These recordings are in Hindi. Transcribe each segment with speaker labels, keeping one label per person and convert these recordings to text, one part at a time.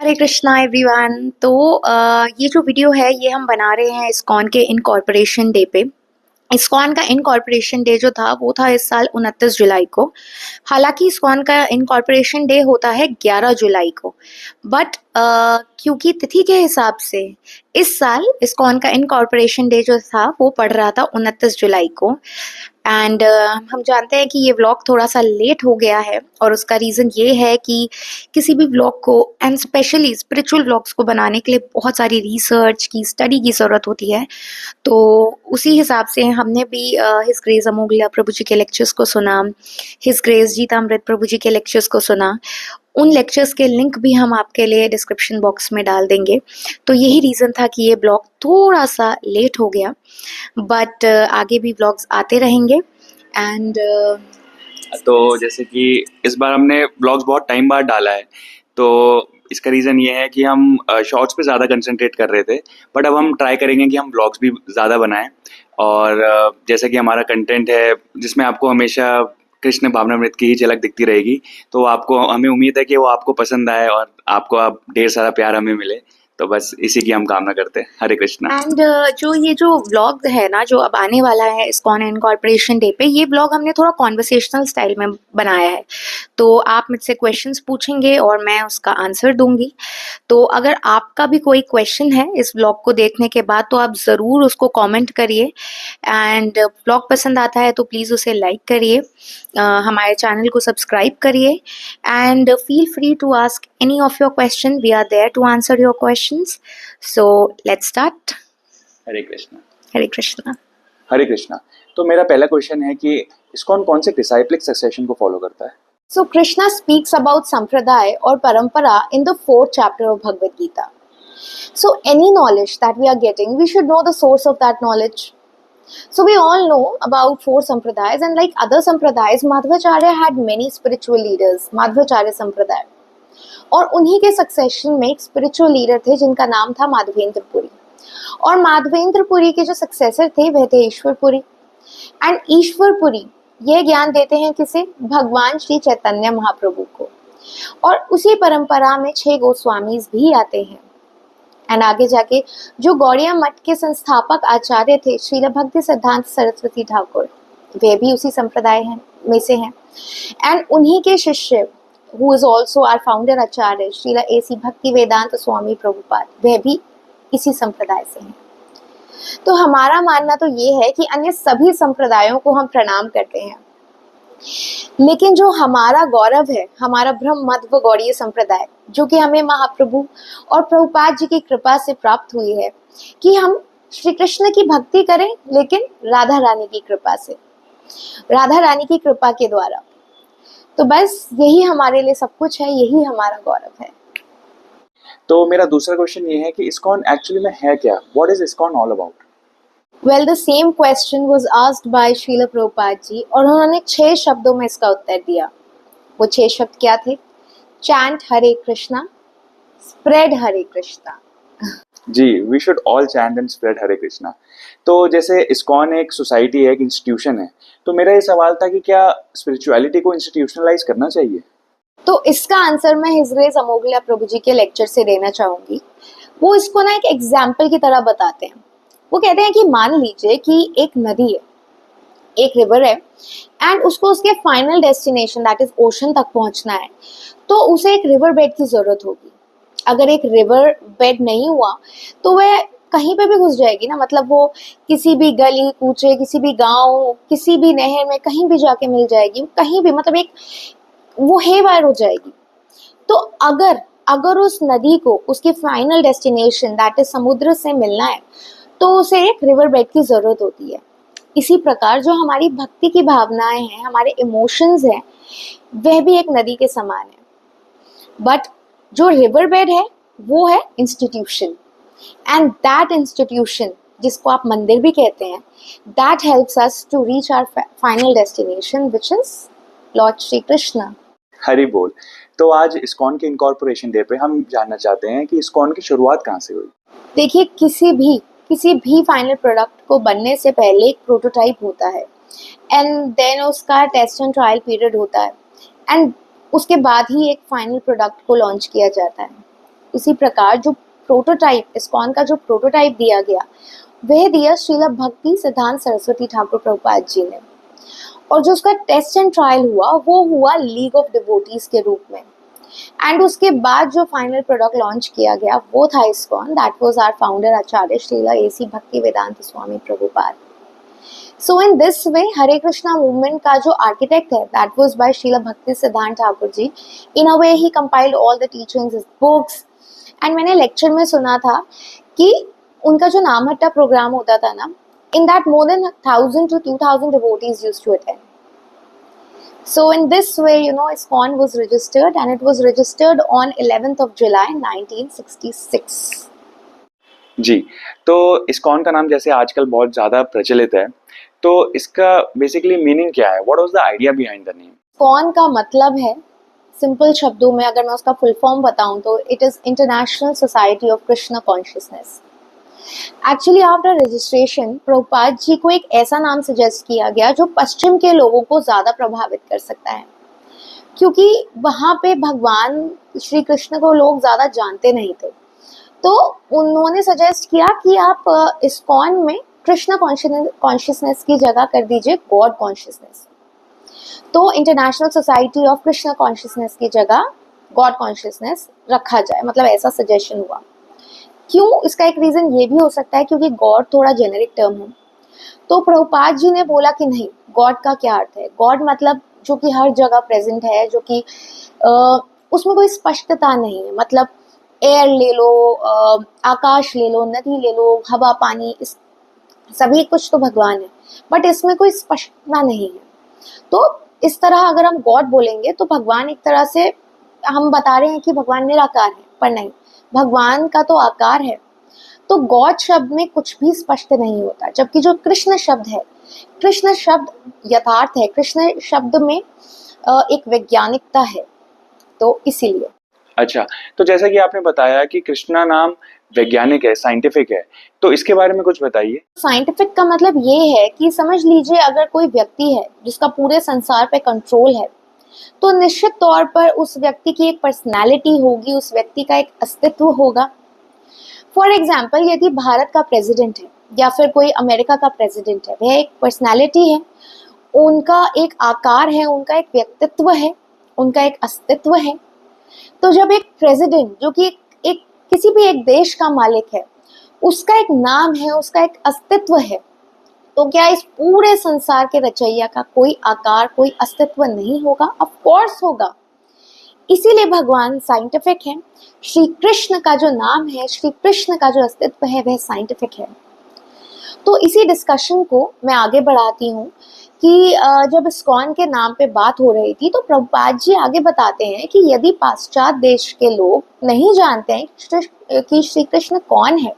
Speaker 1: हरे कृष्णा एवरीवन। तो ये जो वीडियो है ये हम बना रहे हैं इस्कॉन के इनकॉर्पोरेशन डे पे। इस्कॉन का इनकॉर्पोरेशन डे जो था वो था इस साल 29 जुलाई को। हालांकि इस्कॉन का इनकॉर्पोरेशन डे होता है 11 जुलाई को, बट क्योंकि तिथि के हिसाब से इस साल इस्कॉन का इनकॉर्पोरेशन डे जो था वो पड़ रहा था 29 जुलाई को। एंड हम जानते हैं कि ये व्लॉग थोड़ा सा लेट हो गया है और उसका रीज़न ये है कि किसी भी व्लॉग को एंड स्पेशली स्पिरिचुअल व्लॉग्स को बनाने के लिए बहुत सारी रिसर्च की स्टडी की ज़रूरत होती है। तो उसी हिसाब से हमने भी हिज ग्रेस अमोघलिया प्रभु जी के लेक्चर्स को सुना, हिज ग्रेस जीतामृत प्रभु जी के लेक्चर्स को सुना। उन लेक्चर्स के लिंक भी हम आपके लिए डिस्क्रिप्शन बॉक्स में डाल देंगे। तो यही रीज़न था कि ये ब्लॉग थोड़ा सा लेट हो गया, बट आगे भी ब्लॉग्स आते रहेंगे। एंड
Speaker 2: तो जैसे कि इस बार हमने ब्लॉग्स बहुत टाइम बाद डाला है, तो इसका रीज़न ये है कि हम शॉर्ट्स पे ज़्यादा कंसंट्रेट कर रहे थे, बट अब हम ट्राई करेंगे कि हम ब्लॉग्स भी ज़्यादा बनाएं। और जैसा कि हमारा कंटेंट है जिसमें आपको हमेशा कृष्ण भावनामृत की ही झलक दिखती रहेगी, तो आपको हमें उम्मीद है कि वो आपको पसंद आए और आपको अब ढेर सारा प्यार हमें मिले। तो बस इसी की हम कामना करते हैं। हरे कृष्णा।
Speaker 1: एंड जो ये जो व्लॉग है ना जो अब आने वाला है इस्कॉन इनकॉर्पोरेशन डे पे, ये व्लॉग हमने थोड़ा कॉन्वर्सेशनल स्टाइल में बनाया है। तो आप मुझसे क्वेश्चंस पूछेंगे और मैं उसका आंसर दूंगी। तो अगर आपका भी कोई क्वेश्चन है इस व्लॉग को देखने के बाद तो आप ज़रूर उसको कमेंट करिए। एंड व्लॉग पसंद आता है तो प्लीज़ उसे लाइक करिए, हमारे चैनल को सब्सक्राइब करिए and feel free to ask any of your question. We are there to answer your questions. So let's start.
Speaker 2: Hare Krishna.
Speaker 1: Hare Krishna.
Speaker 2: Hare Krishna. तो मेरा पहला क्वेश्चन है कि इस्कॉन कौन से डिसाइप्लिक सक्सेशन को फॉलो करता है?
Speaker 1: So Krishna speaks about sampradaya or parampara in the 4th chapter of Bhagavad Gita. So any knowledge that we are getting, we should know the source of that knowledge. So we all know about 4 sampradayas, and like other sampradayas, Madhvacharya had many spiritual leaders, Madhvacharya sampradaya. और उन्हीं के सक्सेशन में एक स्पिरिचुअल लीडर थे जिनका नाम था माधवेंद्र पुरी। और माधवेंद्र पुरी के जो सक्सेसर थे वह थे ईश्वर पुरी। एंड ईश्वर पुरी ये ज्ञान देते हैं किसे? भगवान श्री चैतन्य महाप्रभु को। और उसी परंपरा में 6 गोस्वामीज भी आते हैं। एंड आगे जाके जो गौड़िया मठ के संस्थापक आचार्य थे श्रील भक्ति सिद्धांत सरस्वती ठाकुर, वे भी उसी संप्रदाय में से हैं। एंड उन्हीं के शिष्य who is also our founder Acharya Srila AC Bhaktivedanta Swami Prabhupada, वह भी इसी संप्रदाय से हैं। तो हमारा मानना तो ये है कि अन्य सभी संप्रदायों को हम प्रणाम करते हैं, लेकिन जो हमारा गौरव है, हमारा ब्रह्म मध्व गौड़ीय संप्रदाय, जो कि हमें महाप्रभु और प्रभुपाद जी की कृपा से प्राप्त हुई है कि हम श्री कृष्ण की भक्ति करें, लेकिन राधा रानी की कृपा से, राधा रानी की कृपा के द्वारा। तो बस यही हमारे लिए सब कुछ है, यही हमारा गौरव है।
Speaker 2: तो मेरा दूसरा क्वेश्चन ये है कि इस्कॉन एक्चुअली में है क्या? What is ISKCON all about?
Speaker 1: Well, the same question was asked by Srila Prabhupada जी और उन्होंने 6 शब्दों में इसका उत्तर दिया। वो 6 शब्द क्या थे? Chant Hare Krishna, spread Hare Krishna.
Speaker 2: जी, we should all chant and spread Hare Krishna. तो जैसे इस्कॉन एक सोसाइटी है, एक इंस्टीट्यूशन है, तो मेरा ये सवाल था कि क्या स्पिरिचुअलिटी को इंस्टीट्यूशनलाइज करना चाहिए?
Speaker 1: तो इसका आंसर मैं हिज ग्रेस अमोघलिया प्रभु जी के लेक्चर से देना चाहूंगी। वो इसको ना एक एग्जाम्पल की तरह बताते हैं। वो कहते हैं कि मान लीजिए कि एक नदी है, एक रिवर है, एंड उसको उसके final destination that is ocean तक पहुंचना है, तो उसे एक रिवर बेड की जरूरत होगी। अगर एक रिवर बेड नहीं हुआ तो वह कहीं पे भी घुस जाएगी ना, मतलब वो किसी भी गली कूचे, किसी भी गांव, किसी भी नहर में कहीं भी जाके मिल जाएगी, कहीं भी, मतलब एक वो हेवायर हो जाएगी। तो अगर उस नदी को उसके फाइनल डेस्टिनेशन दैट इज समुद्र से मिलना है तो उसे एक रिवर बेड की जरूरत होती है। इसी प्रकार जो हमारी भक्ति की भावनाएं हैं, हमारे इमोशंस हैं, वह भी एक नदी के समान है। बट जो रिवर बेड है वो है इंस्टीट्यूशन, एंड दैट इंस्टीट्यूशन, जिसको आप मंदिर भी कहते हैं, that helps us to reach our final destination which is lord Shri Krishna.
Speaker 2: Hari बोल। तो आज इस्कॉन के इनकॉर्पोरेशन डे पे हम जानना चाहते हैं कि इस्कॉन की शुरुआत कहाँ से हुई?
Speaker 1: देखिए, किसी भी फाइनल प्रोडक्ट को बनने से पहले एक प्रोटोटाइप होता है, एंड देन उसका टेस्ट एंड ट्रायल पीरियड होता है, एंड उसके बाद ही एक फाइनल प्रोडक्ट को लॉन्च किया जाता है। उसी प्रकार जो प्रोटोटाइप इस्कॉन का जो प्रोटोटाइप दिया गया वह दिया श्रीला भक्ति सिद्धांत सरस्वती ठाकुर प्रभुपाद जी ने, और जो उसका टेस्ट एंड ट्रायल हुआ वो हुआ लीग ऑफ डिवोटीज के रूप में। एंड उसके बाद जो फाइनल प्रोडक्ट लॉन्च किया गया वो था ISKCON, that was our founder acharya Srila A C Bhaktivedanta Swami Prabhupada. So in this way Hare Krishna movement का जो आर्किटेक्ट है that was by Srila Bhaktisiddhanta Thakur ji. In a way he compiled all the teachings, his books. And मैंने लेक्चर में सुना था कि उनका जो नामहट्टा प्रोग्राम होता था ना, in that more than 1,000 to 2,000 devotees used to attend. So in this way, ISKCON was registered, and it was registered on 11th of July 1966.
Speaker 2: जी, तो इस्कॉन का नाम जैसे आजकल बहुत ज़्यादा प्रचलित है, तो इसका बेसिकली मीनिंग क्या है? What was the idea behind the name?
Speaker 1: ISKCON का मतलब है, सिंपल शब्दों में अगर मैं उसका फुल फॉर्म बताऊं तो it is International Society of Krishna consciousness. Actually after registration Prabhupada ji को एक ऐसा नाम सजेस्ट किया गया जो पश्चिम के लोगों को ज़्यादा प्रभावित कर सकता है, क्योंकि वहाँ पे भगवान श्री कृष्ण को लोग ज़्यादा जानते नहीं थे। तो उन्होंने सजेस्ट किया कि आप इस्कॉन में कृष्ण कॉन्शियसनेस की जगह कर दीजिए गॉड कॉन्शियसनेस। तो international Society of Krishna consciousness की जगह गॉड कॉन्शियसनेस रखा जाए, मतलब ऐसा सजेशन हुआ। क्यों? इसका एक रीज़न ये भी हो सकता है क्योंकि गॉड थोड़ा जेनेरिक टर्म है। तो प्रभुपाद जी ने बोला कि नहीं, गॉड का क्या अर्थ है? गॉड मतलब जो कि हर जगह प्रेजेंट है, जो कि उसमें कोई स्पष्टता नहीं है। मतलब एयर ले लो, आकाश ले लो, नदी ले लो, हवा पानी, इस सभी कुछ तो भगवान है, बट इसमें कोई स्पष्टता नहीं है। तो इस तरह अगर हम गॉड बोलेंगे तो भगवान एक तरह से हम बता रहे हैं कि भगवान निराकार है, पर नहीं, भगवान का तो आकार है। तो गॉड शब्द में कुछ भी स्पष्ट नहीं होता, जबकि जो कृष्ण शब्द है, कृष्ण शब्द यथार्थ है, कृष्ण शब्द में एक वैज्ञानिकता है, तो इसीलिए।
Speaker 2: अच्छा, तो जैसा कि आपने बताया कि कृष्णा नाम वैज्ञानिक है, साइंटिफिक है, तो इसके बारे में कुछ बताइए।
Speaker 1: साइंटिफिक का मतलब ये है कि समझ लीजिए अगर कोई व्यक्ति है जिसका पूरे संसार पे कंट्रोल है, तो निश्चित तौर पर उस व्यक्ति की एक पर्सनैलिटी होगी, उस व्यक्ति का एक अस्तित्व होगा। फॉर एग्जाम्पल, यदि भारत का प्रेसिडेंट है या फिर कोई अमेरिका का प्रेसिडेंट है, वह एक पर्सनैलिटी है, उनका एक आकार है, उनका एक व्यक्तित्व है, उनका एक अस्तित्व है। तो जब एक प्रेसिडेंट जो कि एक किसी भी एक देश का मालिक है, उसका एक नाम है, उसका एक अस्तित्व है, तो क्या इस पूरे संसार के रचयिया का कोई आकार, कोई अस्तित्व नहीं होगा? ऑफ कोर्स होगा। इसीलिए भगवान साइंटिफिक है। श्री कृष्ण का जो नाम है, श्री कृष्ण का जो अस्तित्व है, वह साइंटिफिक है। तो इसी डिस्कशन को मैं आगे बढ़ाती हूँ कि जब इस्कॉन के नाम पे बात हो रही थी तो प्रभुपाद जी आगे बताते हैं कि यदि पाश्चात्य देश के लोग नहीं जानते हैं कि श्री कृष्ण कौन है,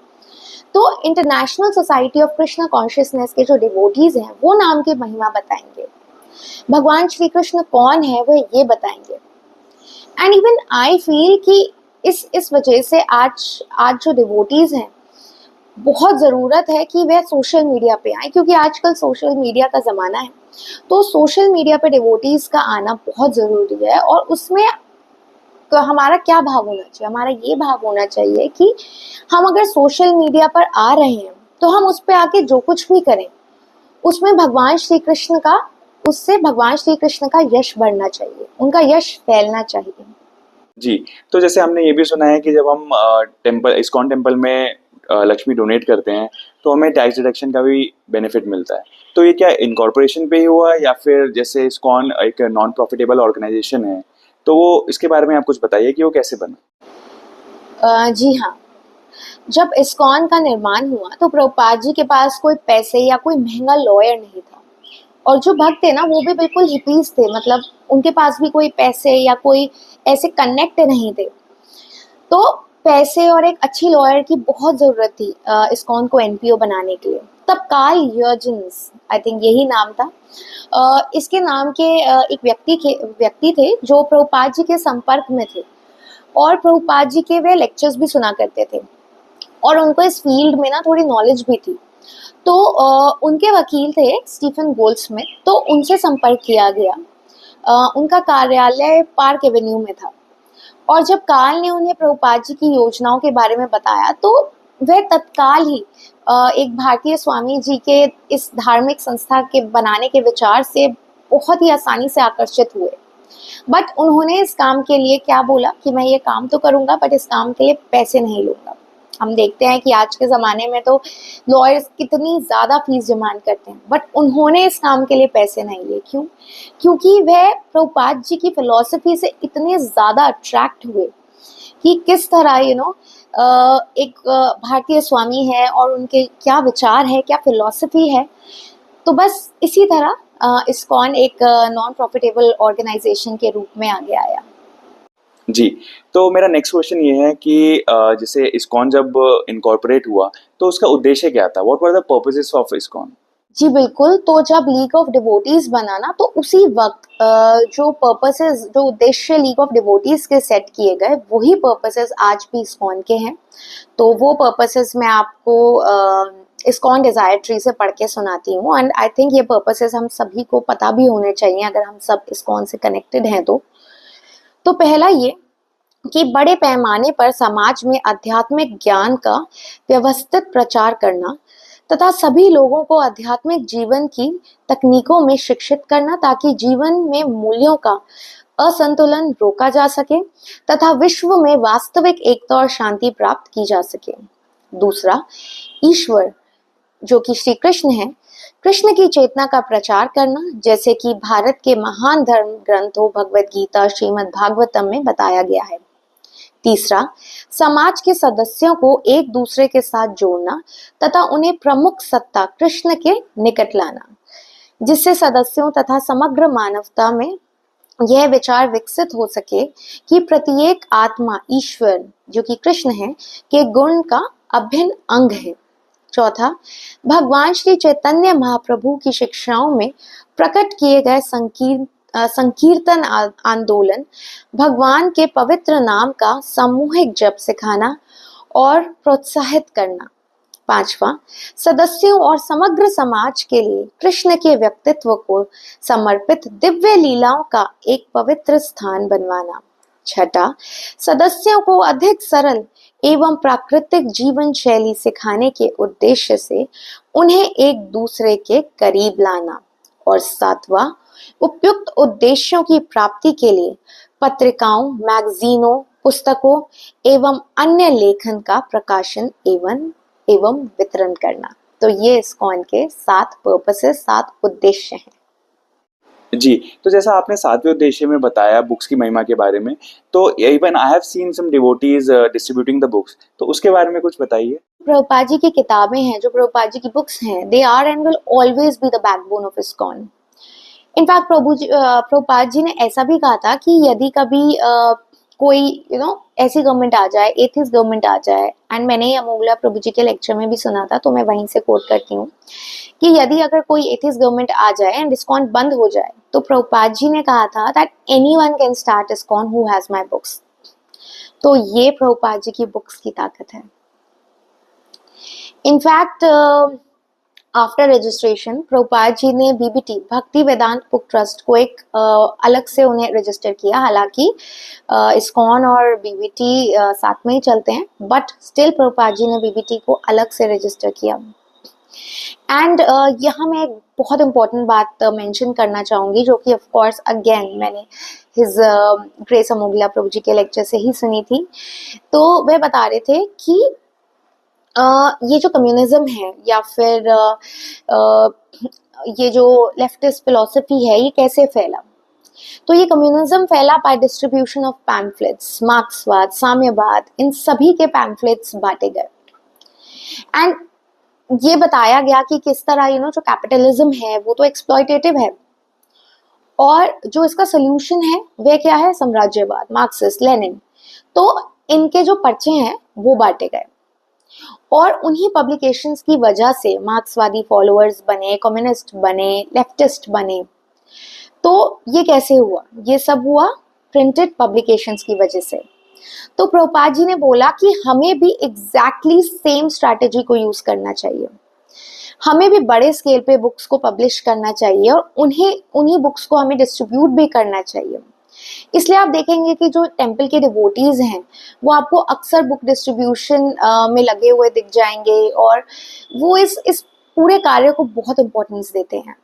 Speaker 1: तो international Society of Krishna consciousness के जो डिवोटीज हैं वो नाम की महिमा बताएंगे, भगवान श्री कृष्ण कौन है वो ये बताएंगे। एंड इवन आई फील कि इस वजह से आज जो डिवोटीज हैं, बहुत ज़रूरत है कि वह सोशल मीडिया पे आए, क्योंकि आजकल सोशल मीडिया का ज़माना है। तो सोशल मीडिया पे डिवोटीज का आना बहुत ज़रूरी है, और उसमें तो हमारा क्या भाव होना चाहिए? हमारा ये भाव होना चाहिए कि हम अगर सोशल मीडिया पर आ रहे हैं तो हम उस पर आके जो कुछ भी करें उसमें भगवान श्री कृष्ण का, उससे भगवान श्री कृष्ण का यश बढ़ना चाहिए, उनका यश फैलना चाहिए।
Speaker 2: जी, तो जैसे हमने ये भी सुना है कि जब हम टेम्पल, इस्कॉन टेम्पल में लक्ष्मी डोनेट करते हैं तो हमें टैक्स डिडक्शन का भी बेनिफिट मिलता है। तो ये क्या इनकॉर्पोरेशन पे ही हुआ, या फिर जैसे इस्कॉन एक नॉन प्रॉफिटेबल ऑर्गेनाइजेशन है, तो वो इसके बारे में आप कुछ बताइए कि वो कैसे बना?
Speaker 1: जी हाँ, जब इस्कॉन का निर्माण हुआ तो प्रभुपाद जी के पास कोई पैसे या कोई महंगा लॉयर नहीं था, और जो भक्त थे ना वो भी बिल्कुल हिपीज थे, मतलब उनके पास भी कोई पैसे या कोई ऐसे कनेक्ट नहीं थे। तो पैसे और एक अच्छी लॉयर की बहुत ज़रूरत थी इस्कॉन को एनपीओ बनाने के लिए। तब कार्ल यूर्जेंस, आई थिंक यही नाम था, इसके नाम के एक व्यक्ति थे जो प्रभुपाद जी के संपर्क में थे, और प्रभुपाद जी के वे लेक्चर्स भी सुना करते थे, और उनको इस फील्ड में ना थोड़ी नॉलेज भी थी। तो उनके वकील थे स्टीफन गोल्डस्मिथ, तो उनसे संपर्क किया गया। उनका कार्यालय पार्क एवेन्यू में था, और जब काल ने उन्हें प्रभुपाद जी की योजनाओं के बारे में बताया तो वह तत्काल ही एक भारतीय स्वामी जी के इस धार्मिक संस्था के बनाने के विचार से बहुत ही आसानी से आकर्षित हुए। बट उन्होंने इस काम के लिए क्या बोला कि मैं ये काम तो करूंगा बट इस काम के लिए पैसे नहीं लूंगा। हम देखते हैं कि आज के ज़माने में तो लॉयर्स कितनी ज़्यादा फीस डिमांड करते हैं, बट उन्होंने इस काम के लिए पैसे नहीं लिए। क्यों? क्योंकि वह प्रभुपाद जी की फिलॉसफी से इतने ज़्यादा अट्रैक्ट हुए कि किस तरह एक भारतीय स्वामी है और उनके क्या विचार है, क्या फिलॉसफी है। तो बस इसी तरह इस्कॉन एक नॉन प्रॉफिटेबल ऑर्गेनाइजेशन के रूप में आगे आया।
Speaker 2: जी, तो मेरा नेक्स्ट क्वेश्चन ये है कि जैसे इस्कॉन जब इनकॉर्पोरेट हुआ तो उसका उद्देश्य क्या था? What were the purposes of ISKCON?
Speaker 1: जी बिल्कुल, तो जब लीग ऑफ डिवोटीज बना ना तो उसी वक्त जो उद्देश्य लीग ऑफ डिवोटीज के सेट किए गए वही पर्पसेस आज भी इस्कॉन के हैं। तो वो पर्पसेस मैं आपको इस्कॉन डिजायर ट्री से पढ़ के सुनाती हूँ, एंड आई थिंक ये पर्पसेस हम सभी को पता भी होने चाहिए अगर हम सब इस्कॉन से कनेक्टेड हैं। तो पहला ये कि बड़े पैमाने पर समाज में आध्यात्मिक ज्ञान का व्यवस्थित प्रचार करना तथा सभी लोगों को आध्यात्मिक जीवन की तकनीकों में शिक्षित करना ताकि जीवन में मूल्यों का असंतुलन रोका जा सके तथा विश्व में वास्तविक एकता और शांति प्राप्त की जा सके। दूसरा, ईश्वर जो कि श्री कृष्ण है, कृष्ण की चेतना का प्रचार करना, जैसे कि भारत के महान धर्म ग्रंथों भगवत गीता, श्रीमद् भागवतम में बताया गया है। तीसरा, समाज के सदस्यों को एक दूसरे के साथ जोड़ना तथा उन्हें प्रमुख सत्ता कृष्ण के निकट लाना, जिससे सदस्यों तथा समग्र मानवता में यह विचार विकसित हो सके कि प्रत्येक आत्मा ईश्वर जो कि कृष्ण है के गुण का अभिन्न अंग है। चौथा, भगवान श्री चैतन्य महाप्रभु की शिक्षाओं में प्रकट किए गए संकीर्तन आंदोलन, भगवान के पवित्र नाम का सामूहिक जप सिखाना और प्रोत्साहित करना। पांचवा, सदस्यों और समग्र समाज के लिए कृष्ण के व्यक्तित्व को समर्पित दिव्य लीलाओं का एक पवित्र स्थान बनवाना। छठा, सदस्यों को अधिक सरल एवं प्राकृतिक जीवन शैली सिखाने के उद्देश्य से उन्हें एक दूसरे के करीब लाना। और सातवां, उपयुक्त उद्देश्यों की प्राप्ति के लिए पत्रिकाओं, मैगजीनों, पुस्तकों एवं अन्य लेखन का प्रकाशन एवं वितरण करना। तो ये इस्कॉन के 7 पर्पसेस, 7 उद्देश्य हैं।
Speaker 2: जी, तो जैसा आपने 7वें उद्देश्य में बताया बुक्स की महिमा के बारे में, तो even I have seen some devotees distributing the books, तो उसके बारे में कुछ बताइए।
Speaker 1: प्रभुपाद जी की किताबें हैं, जो प्रभुपाद जी की बुक्स हैं, they are and will always be the backbone of ISKCON. In fact Prabhupada ji ने ऐसा भी कहा था कि यदि कभी कोई ऐसी गवर्नमेंट आ जाए, एथिस्ट गवर्नमेंट आ जाए, एंड मैंने ये अमोघला प्रभु जी के लेक्चर में भी सुना था तो मैं वहीं से कोट करती हूँ कि यदि अगर कोई एथिस्ट गवर्नमेंट आ जाए एंड इस्कॉन बंद हो जाए तो प्रभुपाद जी ने कहा था that anyone can start ISKCON who has my books. तो ये प्रभुपाद जी की बुक्स की ताकत है। In fact after registration Prabhupada ji ने बीबीटी भक्ति वेदांत बुक ट्रस्ट को एक अलग से उन्हें रजिस्टर किया। हालांकि इस्कॉन और बीबीटी साथ में ही चलते हैं, बट स्टिल प्रभुपाद जी ने बीबीटी को अलग से रजिस्टर किया। एंड यहाँ मैं एक बहुत इंपॉर्टेंट बात मेंशन करना चाहूँगी, जो कि ऑफ कोर्स अगेन मैंने हिज ग्रेस अमोघला प्रभु जी के लेक्चर से ही सुनी थी। तो वह बता रहे थे कि ये जो कम्युनिज्म है या फिर ये जो लेफ्टिस्ट फिलॉसफी है, ये कैसे फैला। तो ये कम्युनिज्म फैला बाय डिस्ट्रीब्यूशन ऑफ पैम्फलेट्स, मार्क्सवाद, साम्यवाद, इन सभी के पैम्फलेट्स बांटे गए। एंड ये बताया गया कि किस तरह जो कैपिटलिज्म है वो तो एक्सप्लॉयटेटिव है, और जो इसका सोल्यूशन है वह क्या है, साम्राज्यवाद, मार्क्सिस्ट, लेनिन। तो इनके जो पर्चे हैं वो बांटे गए, और उन्हीं पब्लिकेशंस की वजह से मार्क्सवादी फॉलोअर्स बने, कम्युनिस्ट बने, लेफ्टिस्ट बने। तो ये कैसे हुआ? ये सब हुआ प्रिंटेड पब्लिकेशंस की वजह से। तो प्रभुपाद जी ने बोला कि हमें भी एग्जैक्टली सेम स्ट्रैटेजी को यूज करना चाहिए, हमें भी बड़े स्केल पे बुक्स को पब्लिश करना चाहिए और उन्हीं बुक्स को हमें डिस्ट्रीब्यूट भी करना चाहिए। इसलिए आप देखेंगे कि जो टेम्पल के डिवोटीज हैं वो आपको अक्सर बुक डिस्ट्रीब्यूशन में लगे हुए दिख जाएंगे, और वो इस पूरे कार्य को बहुत इम्पोर्टेंस देते हैं।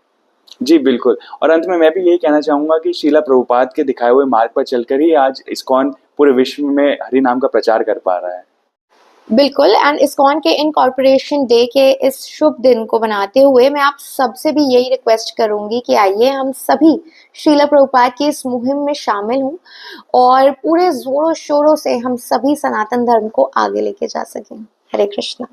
Speaker 2: जी, बिल्कुल। और अंत में मैं भी यही कहना चाहूँगा कि श्रीला प्रभुपाद के दिखाए हुए मार्ग पर चलकर ही आज इस्कॉन पूरे विश्व में हरि नाम का प्रचार कर पा रहा है।
Speaker 1: बिल्कुल, एंड इस्कॉन के इनकॉर्पोरेशन डे के इस शुभ दिन को मनाते हुए मैं आप सबसे भी यही रिक्वेस्ट करूंगी कि आइए हम सभी श्रीला प्रभुपाद की इस मुहिम में शामिल हों और पूरे जोरों शोरों से हम सभी सनातन धर्म को आगे लेके जा सकें। हरे कृष्णा।